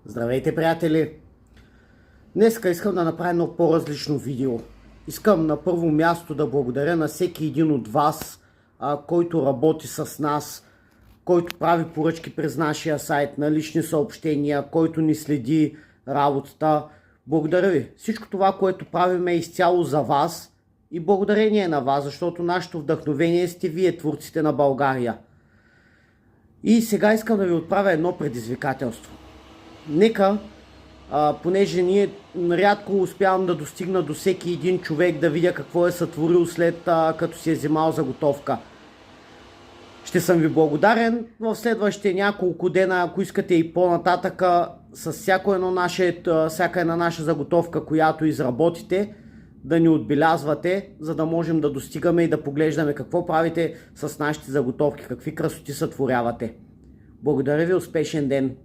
Здравейте, приятели! Днеска искам да направя едно по-различно видео. Искам на първо място да благодаря на всеки един от вас, който работи с нас, който прави поръчки през нашия сайт на лични съобщения, който ни следи работата. Благодаря ви! Всичко това, което правим е изцяло за вас и благодарение на вас, защото нашето вдъхновение сте вие, творците на България. И сега искам да ви отправя едно предизвикателство. Нека, понеже ние рядко успявам да достигна до всеки един човек, да видя какво е сътворил след като си е взимал заготовка. Ще съм ви благодарен в следващите няколко дена, ако искате и по-нататъка, с всяка една наша заготовка, която изработите, да ни отбелязвате, за да можем да достигаме и да поглеждаме какво правите с нашите заготовки, какви красоти сътворявате. Благодаря ви, успешен ден!